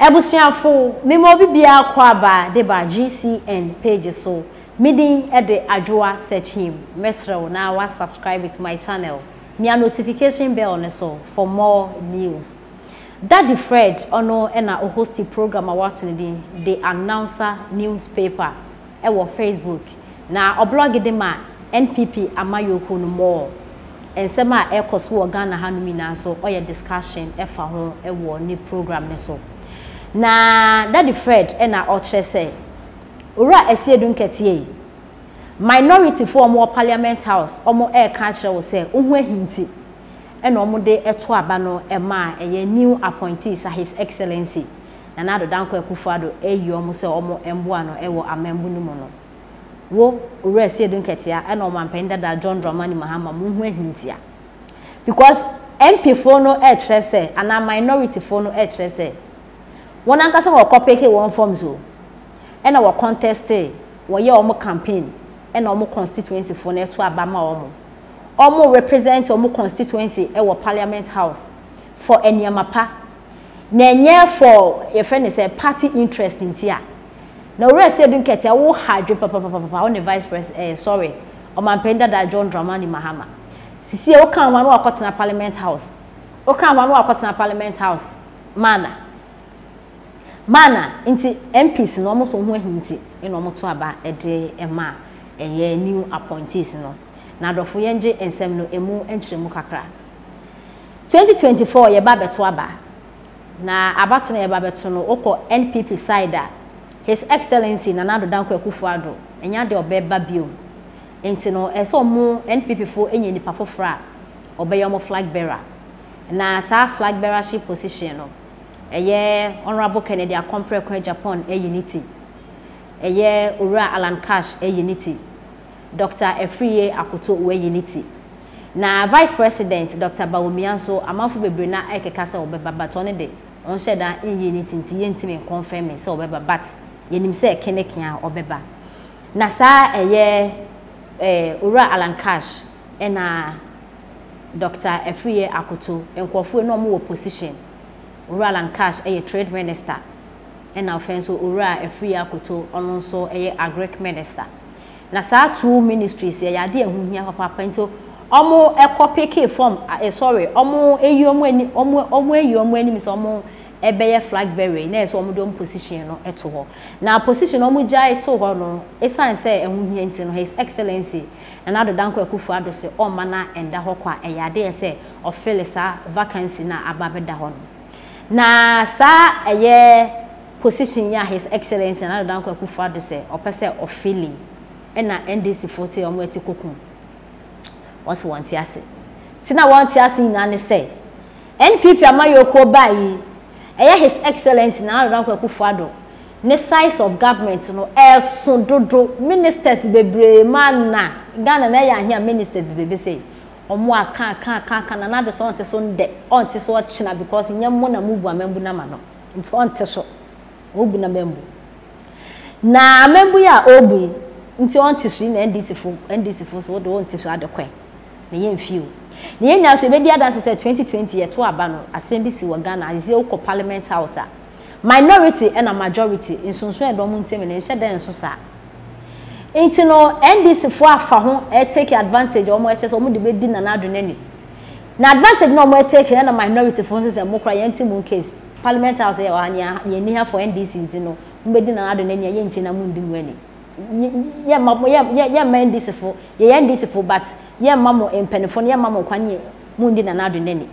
Ebusuafo memo bibia kwa ba de ba GCN page so midin e de adwoa search him mesrew na wa subscribe to my channel me a notification bell on so for more news. Daddy Fred ono e na host program awat ni the announcer newspaper e wo Facebook na oblog de ma NPP amayoko no more ensema e koso wo Ghana hanumi na so oye discussion e fa ho e wo ni program ne so. Na Daddy Fred ena ochre say ora Asiedu&J minority for more parliament house omo e ka kire wo say ohu ahinti ena omo de eto aba no e ma eye new appointees his excellency na nado danko Akufo-Addo eyi omo say omo emboa no e wo amembu no mo no wo ora Asiedu&J ena omo ampenda da John Dramani Mahama mu hu ahinti because MP for no e kire say ana minority for no e kire say one ankasa wo kopeke one forms o ena wo contest wo ye omo campaign ena omo constituency for na to abama omo represent omo constituency e wo parliament house for eniamapa na enye for your friend say party interest in tia na ora Asiedu&J wo hadwe papa on the vice president sorry o mampenda da John Dramani Mahama sisi o kan wan wo akotena parliament house o kan wan wo akotena parliament house mana inti MPs no mo so hu ahinti e no mo to aba ede ema eye new appointees no na dofo yenje ensem no emu enchiremu kakra 2024 ye ba beto aba na abato na ye ba beto no okọ NPP side his excellency na nado danko Akufo-Addo enya de obeba bio enti no eso mo NPP fo enye nipa fofra obeyo mo flag bearer na sa flag bearership position no eye honorable Kennedy Akompre kwa Japan unity eye ura Alan Cash unity Dr. Efriye Akoto unity na vice president Dr. Bawumianso amanfo bebre na ekeka se obeba batone de on sheda unity nti yentime confirm se obeba but yenim se kenekia obeba na sa eye ura Alan Cash na Dr. Efriye Akoto enkofo no mo opposition Alan Cash trade minister and now fenso ura Efriye Akoto onso agric minister na sa two ministries ya de ehu hia papa nto omo ekopeke form sorry omo eyi omo ani mi so omo ebeye flag bearer na so omo do position no eto ho na position omo jai to ho no esan say ehu hia nti no his excellency na nado danko Akufo-Addo se o mana enda ho kwa eyade se ofilisa vacancy na ababeda ho no na sa position ya his excellency na danko Akufo-Addo se opese ofili ena NDC 40 omo etikokun what's want ase tina want ase na ne say NPP amayoko bayi his excellency na danko Akufo-Addo ne size of government no so dodo ministers bebre mana Ghana na ya hia ministers bebre say omo aka na nado so onte so nde onte so ochina because nyammo na mubu amembu na ma no nti onte so obu na membu na membu ya obu nti onte so na NDC fo so do onte so adekwe na yemfiu na yenya so ebedi adanse say 2020 ye to aba no assembly wa Ghana azie uko parliament house a minority and a majority insonso e do mu nteme na nhye den so sa enti no NDC fo afa ho take advantage omo eche omo de bedi na nado nani na advantage no omo take na minority fo nse mo kra yenti mu case parliament house ya anya ye ni ha for NDC nti no mbedi na nado nani ye nti na mu ndi mu ani ye mamo ye ma NDC fo ye NDC fo but ye mamo empenefo ye mamo kwanye mu ndi na nado nani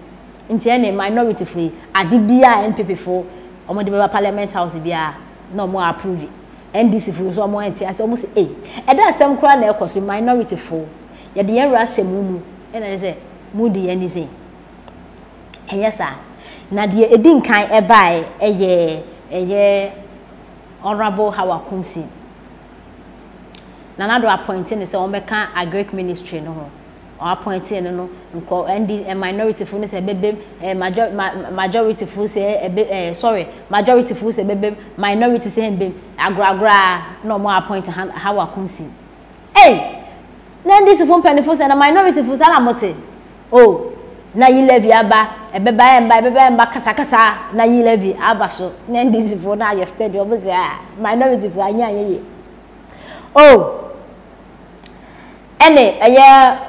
nti ene minority fo ade bia NPP fo omo de be parliament house bia no mo approve NDC for so mo enti ase almost e da asem kra na ekoso minority for ye de yen rashe mumu e na say mu de yen say eyesa na de edin kan e bai eye honorable Hawakumsi na na do appointing say on be kan agric ministry no ho or appointing no nko ND minority for say bebem majority for say sorry majority for say bebem minority say bebem agra no more appoint Hawakumsi na NDC for penny for say na minority for sala mote oh na yi levy aba ebeba kasa na yi levy abaso na NDC fo na ye steady obuze minority fo anya ye oh ene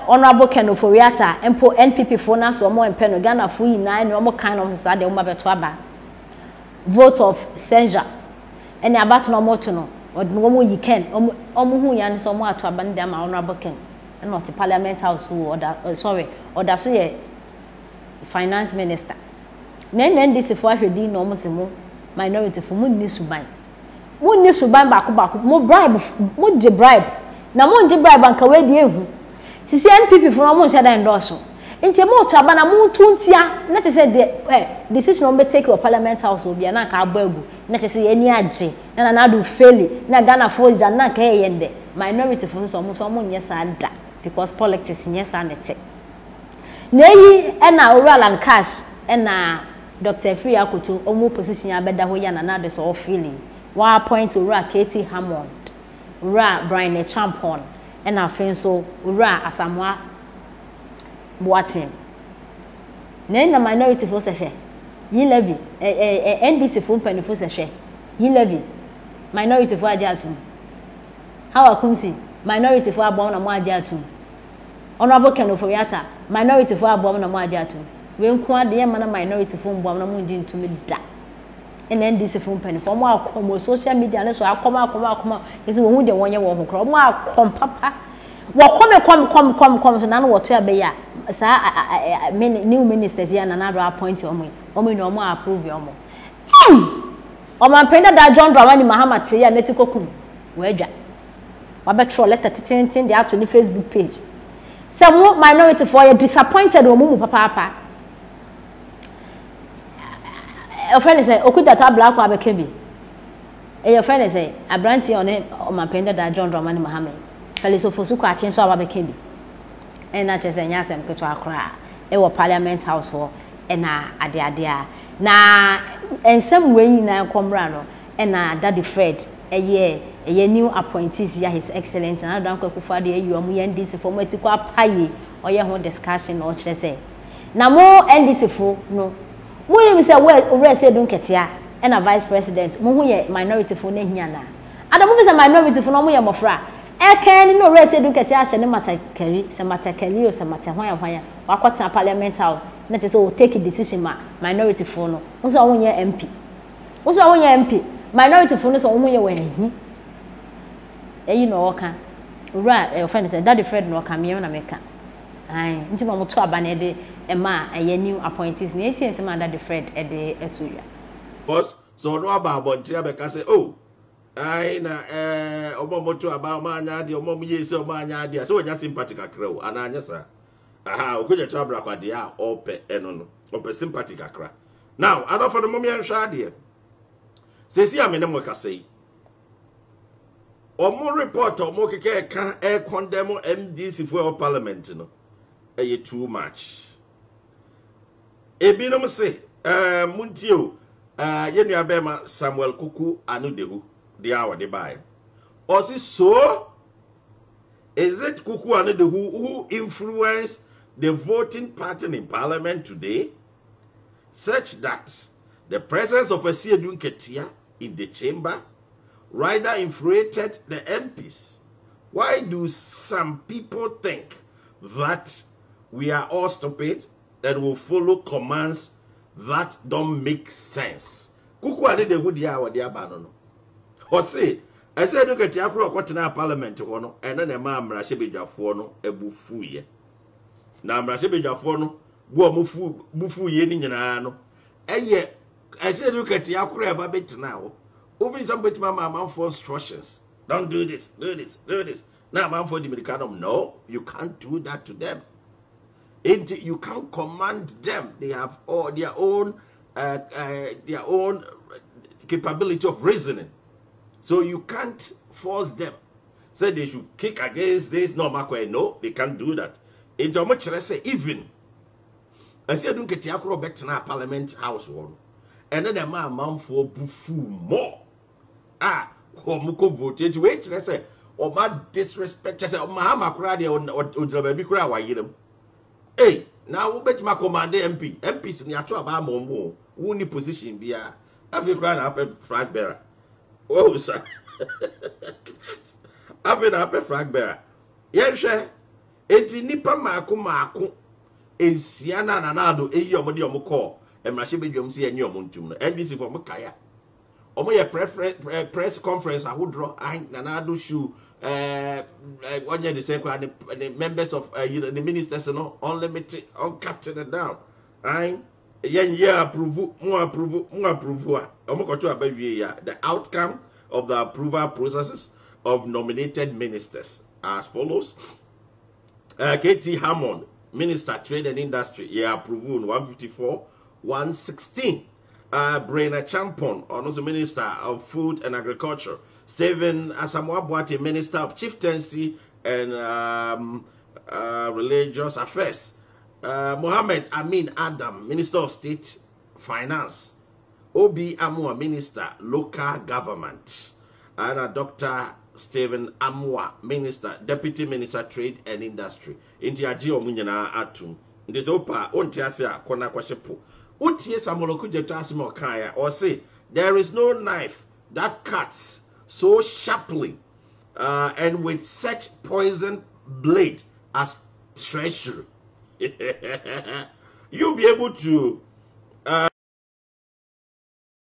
honorable Ken Oforiata empo NPP fo na so mo empe no Ghana fo yi na ne mo kan no sesa de mo beto aba vote of censure ene abato no moto no odno mo yi Ken omo hu ya ne so mo ato aba ne ma honorable Ken not the parliament house who order so ye finance minister nen this for ahwedi no mo se mo minority for mo ni suban bako mo bribe mo je bribe na mo je bribe anka we di ehu sisi NPP for mo nshada endorse nti mo to aba na mo tuntia na te say the decision on be take your parliament house obi na ka abagu na te say eni age na do fail na Ghana for ja na ka yende minority for so mo nyesa da because politics nyesa nete neyi na oral and cash na Dr. Free Akoto omo position abeda ho ya na de so feeling wa point oral KT Hammond oral Brian Champon na afen so oral Asamoah Boatin na minority for se hwe yi levy NDC for mpani for se hwe yi levy minority for aja atum how akumsi minority for abom na mo aja atum honorable Ken Oforiata minority for abom na mo aja atum we nko ade ye mana minority for mbom na mo ndi ntumi da NDC for mpani for mo akom social media na so akoma yesi wo hu de wonye wo hokro mo akom papa wo kom so na no wo to abe ya sa new ministers ya na na do appoint omo no mo approve omo penda da John Dramani Mahama te ya netikokum we adwa wabetro letter tintin dey out on the Facebook page some minority for you disappointed omo papa offend say okuta to black kwa bekebi offend say abranti on penda da John Dramani Mahama Feliso Fosuko achin so abekebi na chese nya asem keto akra wo parliament house ho na ade na ensem we na komra no na Daddy Fred eye new appointees ya his excellency na dan kwakufa de ayi omo NDC for mo tikwa paye oye ho discussion o kire say na mo NDC fo no mo nim say we Asiedu nketia na vice president mo hu ye minority fo na hia na adamu bi say minority fo no mo ye mofra eken no Asiedu nketia hye ne matakari se matakari o se matahwan wakota parliament house na te say o take a decision ma minority fo no so won ye MP minority fo no so won ye wan eyi no oka ura friend say Daddy Fred no oka me na meka ai nti mo to aba na de ema eye new appointees na etie se ma Daddy Fred e de etuya boss so no aba abonti abeka say oh ai na omo moto aba ma anya de omo yesi omo anya de so onya sympathy kakra o ana anya sa aha okoje to abra kwade a ope eno no ope sympathy kakra now ada for the moment hwa de se si amene mo ka sei omo report omo keke ka condemn MDC for parliament no too much ebinom se muntio yenu abema Samuel Kuku Anudehu the hour de buy osi so is it Kuku Anudehu who influenced the voting pattern in parliament today such that the presence of Asiedu&J in the chamber rather infuriated the MPs? Why do some people think that we are all stupid and will follow commands that don't make sense? Kuku Anudehu di awa di abano no. O say, Asiedu&J akro kwatena parliament ho no, ene na ma amrahye no ebufu ye. Na amrahye no bo bufu ye ni nyina no. Eye Asiedu&J akro eba betena ho. Over somebody man for instructions. Don't do this, do this, do this. Now man for the Americanum, no, you can't do that to them. You can't command them. They have all their own capability of reasoning. So you can't force them. Say they should kick against this. No, they can't do that. In so much I say even I say don't get your better parliament house one. And then a man for bufu more. Muko vote it wait say my disrespect say Mahama krade o baby kra wa yirem. Hey, Now we bet my command MPs ni ato aba mo who ni position bia. Afi kra na apɛ flag bearer. Oh sir. Afi na apɛ flag bearer. Yehwe enti nipa maako ensia na nanado eyi omo de omo call. Emrahye bedwam se enye omo ntum no. NDC for mo kaya. Omo ye press conference ahodro an nanado shoe one year the same the members of the ministers no unlimited uncutting it down. And approve the outcome of the approval processes of nominated ministers as follows. KT Hammond, Minister Trade and Industry, approve 154, 116. Brainer Champon, also Minister of Food and Agriculture. Stephen Asamoah-Boate, Minister of Chieftaincy and Religious Affairs. Mohammed Amin Adam, Minister of State Finance. Obi Amwa, Minister Local Government. And Dr. Stephen Amwa, Minister, Deputy Minister Trade and Industry. Inti aji omunyana atum. Ndese opa onti asia kona kwashepo. Utie samoloku jeto asimo kaya or say there is no knife that cuts so sharply and with such poison blade as treasury. You'll be able to